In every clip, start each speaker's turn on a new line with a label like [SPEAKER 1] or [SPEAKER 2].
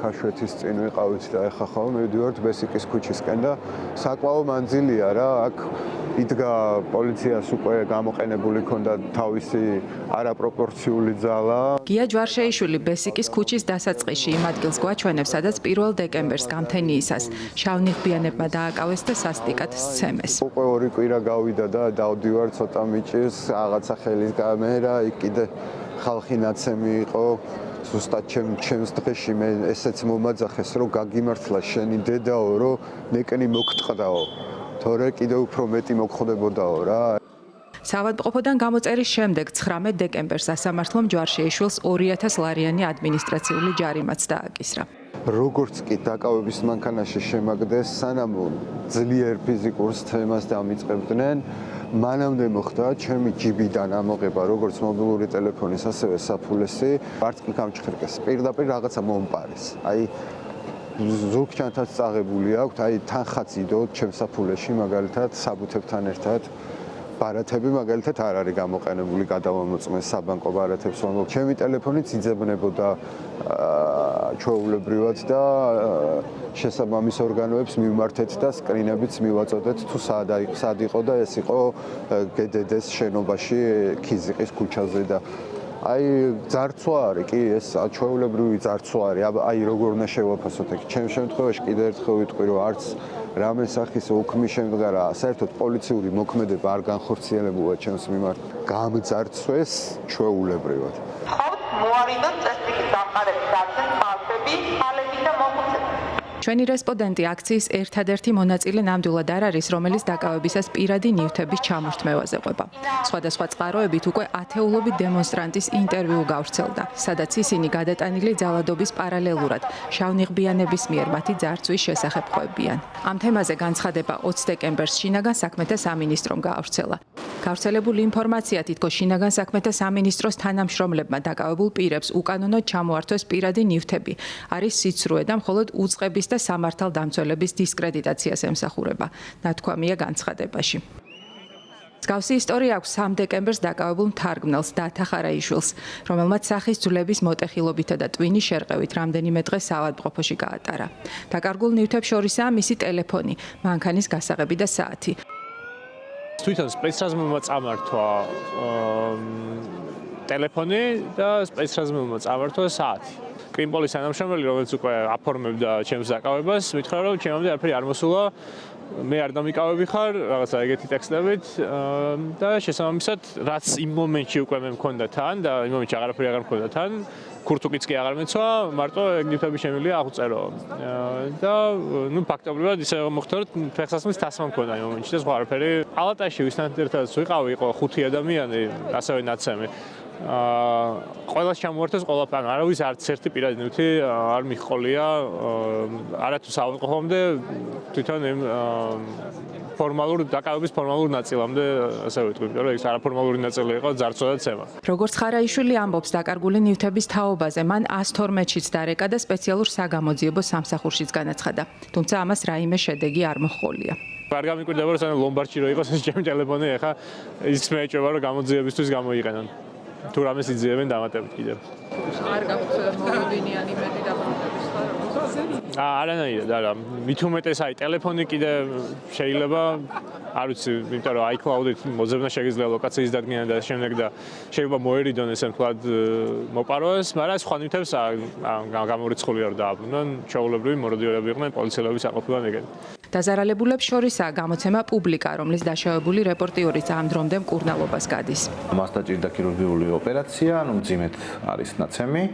[SPEAKER 1] ქაშვეთის წინ ვიყავით და ეხლა ხო მივდივართ ბესიკის ქუჩისკენ და საკმაო მანძილია რა აქ იდგა პოლიციას უკვე გამოყენებული ქონდა თავისი არაპროპორციული ძალა.
[SPEAKER 2] გია ჯვარშეიშვილი ბესიკის ქუჩის დასაწყისში იმ ადგილს გვაჩვენებს, სადაც 1 დეკემბერს გამთენიისას შავნიღბიანებმა დააკავეს და სასტიკად სცემეს.
[SPEAKER 1] უკვე 2 კვირა გავიდა და დავდივარ ცოტა მიჭირს, რაღაცა ხელის გამერა, იქ კიდე ხალხი ნაცემი იყო. ზუსტად ჩემს დღეში მე ესეც მომაძახეს, რომ გაგიმართლა შენი დედაო, რომ ნეკნი მოგტყდაო. თორე კიდევ უფრო მეტი მოგხდებოდაო რა.
[SPEAKER 2] საავადმყოფოდან გამოწერის შემდეგ 19 დეკემბერს სასამართლომ ჯვარშეიშვილს 2000 ლარიანი ადმინისტრაციული ჯარიმაც დააკისრა.
[SPEAKER 1] როგორც კი დაკავების მანქანაში შემაგდეს, სანამ ძლიერ ფიზიკურ სცემას დამიწყებდნენ, მანამდე მოხდა ჩემი ჯიბიდან ამოღება როგორც მობილური ტელეფონის, ასევე საფულესი, არც კი გამჩხერკეს. პირდაპირ რაღაცა მომპარეს. აი ზურგჩანთაც წაღებული აქვს, აი თანხაც იდოთ ჩემს საფულეში, მაგალითად, საბუთებთან ერთად. ბარათები მაგალითად არ არის გამოყენებული, გადავამოწმეს საბანკო ბარათებს, მაგრამ ჩემი ტელეფონიც იძებნებოდა ჩვეულებრივად და შესაბამის ორგანოებს მივმართეთ და სკრინებიც მივაწოდეთ თუ სად იყო და ეს იყო გდდ-ს შენობაში ქიზიყის ქუჩაზე და აი ძარცვა არის კი ეს ჩვეულებრივი ძარცვა არის აი როგორ უნდა შევაფასოთ ეგ ჩემს შემთხვევაში კიდევ ერთხელ ვიტყვი რომ არც რამე სახის უქმის შემდგარა საერთოდ პოლიციური მოქმედება არ განხორციელებულა ჩემს მიმართ გამძარცვეს ჩვეულებრივად
[SPEAKER 3] ხავთ მოარიდოთ წესრიგის დამყარების დაცვის ხალხები ხალები და მოხუცები
[SPEAKER 2] ჩვენი რესპონდენტი აქციის ერთადერთი მონაწილე ნამდვილად არ არის, რომელიც დაკავებისას პირადი ნივთების ჩამორთმევაზე ყვება. სხვადასხვა წყაროებით უკვე ათეულობით დემონსტრანტის ინტერვიუ გავრცელდა, სადაც ისინი გადატანილი ძალადობის პარალელურად შავნიღბიანების მიერ მათი ძარცვის შესახებ ყვებიან. ამ თემაზე განცხადება 20 დეკემბერს შინაგან საქმეთა სამინისტრომ გაავრცელა. გავრცელებული ინფორმაცია თითქოს შინაგან საქმეთა სამინისტროს თანამშრომლებმა დაკავებულ პირებს უკანონოდ ჩამოართვეს პირადი ნივთები, არის სიცრუე და მხოლოდ უწყების და სამართალდამცველების დისკრედიტაციას ემსახურება, ნათქვამია განცხადებაში. მსგავსი ისტორია აქვს 3 დეკემბერს დაკავებულ მთარგმნელს დათა ხარაიშვილს, რომელმაც სახის ძვლების მოტეხილობითა და ტვინის შერყევით რამდენიმე დღე საავადმყოფოში გაატარა. დაკარგულ ნივთებს შორისაა მისი ტელეფონი, მანქანის გასაღები და საათი.
[SPEAKER 4] თვითონ სპეცრაზმმა წამართვა ტელეფონი და სპეცრაზმმა წამართვა საათი. კრიმპოლის თანამშრომელი, რომელიც უკვე აფორმებდა ჩემს დაკავებას, მითხრა რომ ჩემამდე არაფერი არ მოსულა, მე არ დამიკავები ხარ, რაღაცა ეგეთი ტექსტებით და შესაბამისად, რაც იმ მომენტში უკვე მე მქონდა თან და იმ მომენტში აღარაფერი აღარ მქონდა თან, ქურთუკიც კი აღარ მეცვა, მარტო ეგ ნივთები შემიძლია აღწერო. და ნუ ფაქტობრივად ისე მოხდა, რომ ფეხსაცმლის თასმა მქონდა იმ მომენტში და სხვა არაფერი. პალატაში ვისთან ერთადაც ვიყავი, იყო 5 ადამიანი, ასევე ნაცემი. ყველას ჩამოართვეს ყველაფერი, არავის არც ერთი პირადი ნივთი არ მიჰყოლია, არათუ საავადმყოფომდე თვითონ იმ ფორმალურ დაკავების ფორმალურ ნაწილამდე, ასე ვიტყვი, რომ ეს არაფორმალური ნაწილი იყო ძარცვა და ცემა.
[SPEAKER 2] როგორც ხარაიშვილი ამბობს დაკარგული ნივთების თაობაზე, მან 112-შიც დარეკა და სპეციალურ საგამოძიებო სამსახურშიც განაცხადა. თუმცა ამას რაიმე შედეგი არ მოჰყოლია.
[SPEAKER 4] არ გამიკვირდება, რომ ლომბარდში რო იყოს ეს ჩემი ტელეფონი, ეხა ის მე ეჭვება, რომ გამოძიებისთვის გამოიყენონ. თუ რამეს იძიებენ დამატებით კიდევ.
[SPEAKER 2] არ გაგვცელა მოვიდინიანი მეტი დამატების ხარ?
[SPEAKER 4] არანაირად არა. მით უმეტეს აი ტელეფონი კიდე შეიძლება არ ვიცი, იმიტომ რომ iCloud-ით მოძებნა შეგიძლია ლოკაციის დადგენა და შემდეგ და შეიძლება მოერიდონ ესე ვთქვათ მოპარვას, მაგრამ სხვა ნივთებს გამორიცხული არ დააბრუნონ, ჩვეულებრივი მოროდიორები იყვნენ, პოლიციელები საყოფილან ეგეთი.
[SPEAKER 2] დაზარალებულებს შორისაა გამოცემა პუბლიკა, რომლის დაშავებული რეპორტიორიც ამ დრომდე მკურნალობას გადის.
[SPEAKER 5] მას დაჭირდა ქირურგიული ოპერაცია, ანუ მძიმედ არის ნაცემი.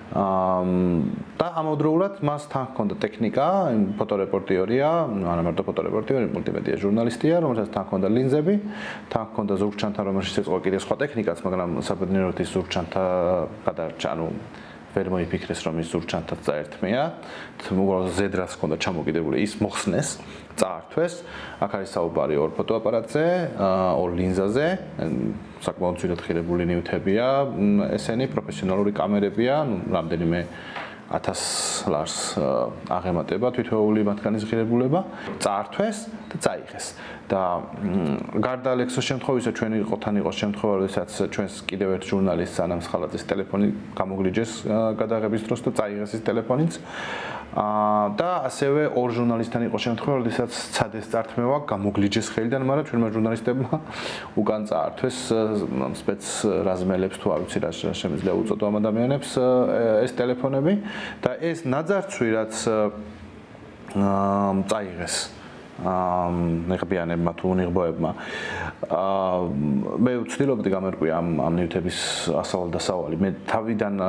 [SPEAKER 5] და ამავდროულად მას თან ჰქონდა ტექნიკა, ფოტორეპორტიორია, არა მარტო ფოტორეპორტიორი, მულტიმედია ჟურნალისტია, რომელსაც თან ჰქონდა ლინზები, თან ჰქონდა ზურგჩანთა, რომელშიც იყო კიდე სხვა ტექნიკაც, მაგრამ საბედნიეროდ ის ზურგჩანთა გადარჩა, ანუ ვერ მოიფიქრეს, რომ ის ზურგჩანთაც წაერთმია, უბრალოდ ზედრას ჰქონდა ჩამოკიდებული, ის მოხსნეს, წაართვეს. აქ არის საუბარი ორ ფოტოაპარატზე, ორ ლინზაზე, საკმაოდ ძვირად ხირებული ნივთებია, ესენი პროფესიონალური კამერებია, რამდენიმე 1000 ლარს აღემატება თითოეული მათგანის ღირებულება, წაართვეს და წაიღეს. და გარდა ალექსოს შემთხვევისა ჩვენი თან იყოს შემთხვევა, როდესაც ჩვენს კიდევ ერთ ჟურნალისტს ანამ სხალაძის ტელეფონი გამოგვლიჯეს გადაღების დროს და წაიღეს ის ტელეფონიც. და ასევე ორ ჟურნალისტთან იყო შემთხვევა, როდესაც ცადეს წართმევა გამოგვლიჯეს ხელიდან, მაგრამ ჩვენმა ჟურნალისტებმა უკან წაართვეს სპეც რაზმელებს თუ არ ვიცი რა შემიძლია უწოდო ამ ადამიანებს ეს ტელეფონები და ეს ნაძარცვი რაც წაიღეს ნიღბიანებმა თუ ნიღბოებმა მე ვცდილობდი გამერკვია ამ ნივთების ასავალ-დასავალი მე თავიდან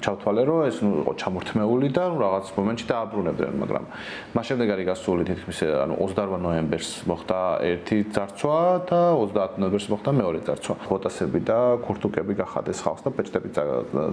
[SPEAKER 5] ჩავთვალე რომ ეს იყო ჩამორთმეული და რაღაც მომენტში დააბრუნებდნენ მაგრამ მას შემდეგ არის გასული თითქმის 28 ნოემბერს მოხდა ერთი ძარცვა და 30 ნოემბერს მოხდა მეორე ძარცვა ბოტასები და ქურთუკები გახადეს ხალხს და ბეჭდები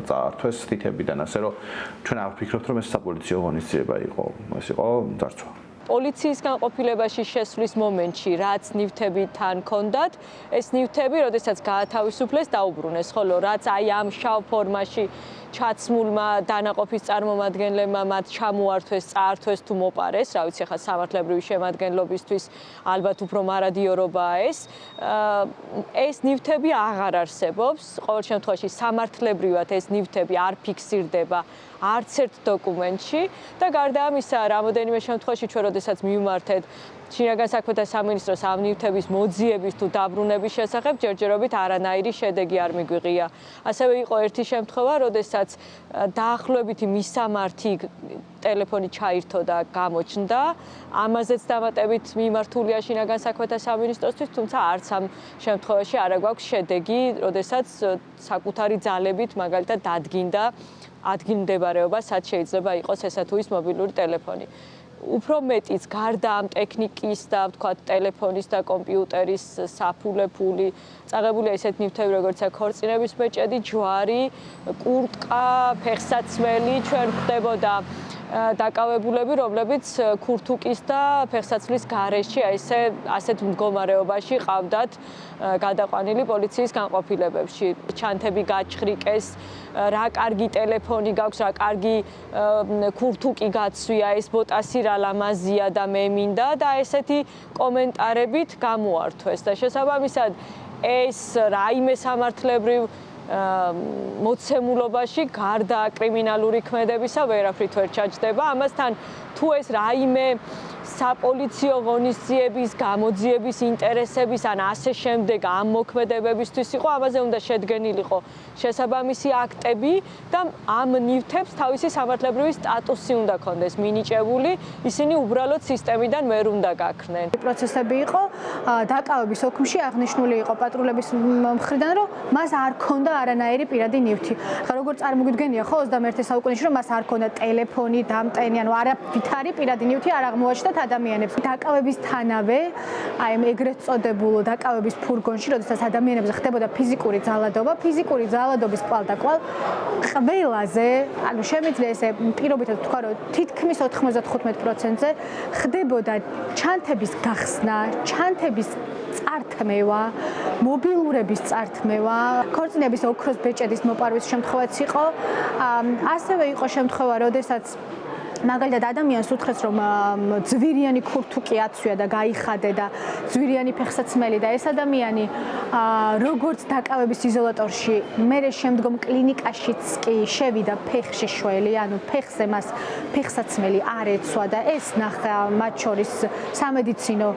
[SPEAKER 5] წაართვეს თითებიდან ასე რომ ჩვენ არ ვფიქრობთ რომ ეს საპოლიციო ღონისძიება იყო ეს იყო ძარცვა
[SPEAKER 6] პოლიციის განყოფილებაში შესვლის მომენტში, რაც ნივთები თან ჰქონდათ, ეს ნივთები, როდესაც გაათავისუფლეს, დაუბრუნეს, ხოლო რაც აი ამ შავ ფორმაში ჩაცმულმა დანაყოფის წარმომადგენლებმა მათ ჩამოართვეს, წაართვეს თუ მოპარეს, რა ვიცი, ხა სამართლებრივი შემადგენლობისთვის ალბათ უფრო მარადიორობაა ეს ნივთები აღარ არსებობს, ყოველ შემთხვევაში სამართლებრივად ეს ნივთები არ ფიქსირდება არც ერთ დოკუმენტში და გარდა ამისა, რამოდენიმე შემთხვევაში ჩვენ როდესაც მივმართეთ შინაგან საქმეთა სამინისტროს ამ ნივთების მოძიების თუ დაბრუნების შესახებ ჯერჯერობით არანაირი შედეგი არ მიგვიღია. ასევე იყო ერთი შემთხვევა, როდესაც დაახლოებითი მისამართი ტელეფონი ჩაირთო და გამოჩნდა. ამაზეც დამატებით მიმართულია შინაგან საქმეთა სამინისტროსთვის, თუმცა არც ამ შემთხვევაში არ აქვს შედეგი, როდესაც საკუთარი ძალებით მაგალითად დადგინდა ადგილმდებარეობა, სად შეიძლება იყოს ესა თუ ის მობილური ტელეფონი. უფრო მეტიც გარდა ამ ტექნიკის და ვთქვათ ტელეფონის და კომპიუტერის საფულე-ფული წაღებულია ისეთ ნივთები როგორც ქორწინების ბეჭედი, ჯვარი, კურტკა, ფეხსაცმელი, ჩვენ ხდებოდა დაკავებულები, რომლებიც ქურთუკის და ფეხსაცმლის გარეშე ასეთ მდგომარეობაში ყავდათ გადაყვანილი პოლიციის განყოფილებებში. ჩანთები გაჩხრიკეს, რა კარგი ტელეფონი გაქვს, რა კარგი ქურთუკი გაცვია, ეს ბოტასი რა ლამაზია და მე მინდა და ესეთი კომენტარებით გამოართვეს და შესაბამისად ეს რაიმე სამართლებრივ მოცემულობაში გარდა კრიმინალური ქმედებისა ვერაფრით ვერ ჩაჯდება. ამასთან თუ ეს რაიმე საპოლიციო ღონისძიების, გამოძიების ინტერესების ან ასე შემდეგ ამ მოქმედებებისთვის იყო, ამაზე უნდა შედგენილიყო შესაბამისი აქტები და ამ ნივთებს თავისი სამართლებრივი სტატუსი უნდა ქონდეს მინიჭებული, ისინი უბრალოდ სისტემიდან ვერ უნდა გაქრნენ.
[SPEAKER 7] პროცესები იყო დაკავების ოქმში აღნიშნული იყო პატრულების მხრიდან, რომ მას არ ქონდა არანაირი პირადი ნივთი. ხა როგორ წარმოგვიდგენია ხო 21 საუკუნეში რომ მას არ ქონდა ტელეფონი, დამტენი, ანუ არავითარი პირადი ნივთი არ აღმოაჩნდათ ადამიანებს. დაკავებისთანავე, აი ამ ეგრეთ წოდებულ დაკავების ფურგონში, როდესაც ადამიანებზე ხდებოდა ფიზიკური ძალადობა, ფიზიკური ძალადობის კვალდაკვალ ყველაზე, ანუ შემიძლია ესე პირობითად ვთქვა, რომ თითქმის 95%-ზე ხდებოდა ჩანთების გახსნა, ჩანთების წართმევა, მობილურების წართმევა, ქორწინების ოქროს ბეჭედის მოპარვის შემთხვევაც იყო. ასევე იყო შემთხვევა, როდესაც მაგალითად ადამიანს უთხრეს რომ ძვირიანი ქურთუკი აცვია და გაიხადე და ძვირიანი ფეხსაცმელი და ეს ადამიანი როგორც დაკავების იზოლატორში მერე შემდგომ კლინიკაშიც კი შევიდა ფეხშეშველი, ანუ ფეხზე მას ფეხსაცმელი არ ეცვა და ეს ნახა მათ შორის სამედიცინო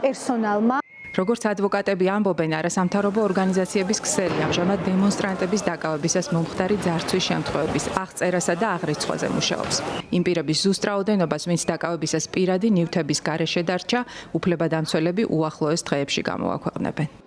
[SPEAKER 7] პერსონალმა.
[SPEAKER 2] როგორც ადვოკატები ამბობენ, არასამთავრობო ორგანიზაციების ქსელი ამჟამად დემონსტრანტების დაკავებისას მომხდარი ძარცვის შემთხვევების აღწერასა და აღრიცხვაზე მუშაობს. იმ პირების ზუსტ რაოდენობას, ვინც დაკავებისას პირადი ნივთების გარეშე დარჩა, უფლებადამცველები უახლოეს დღეებში გამოაქვეყნებენ.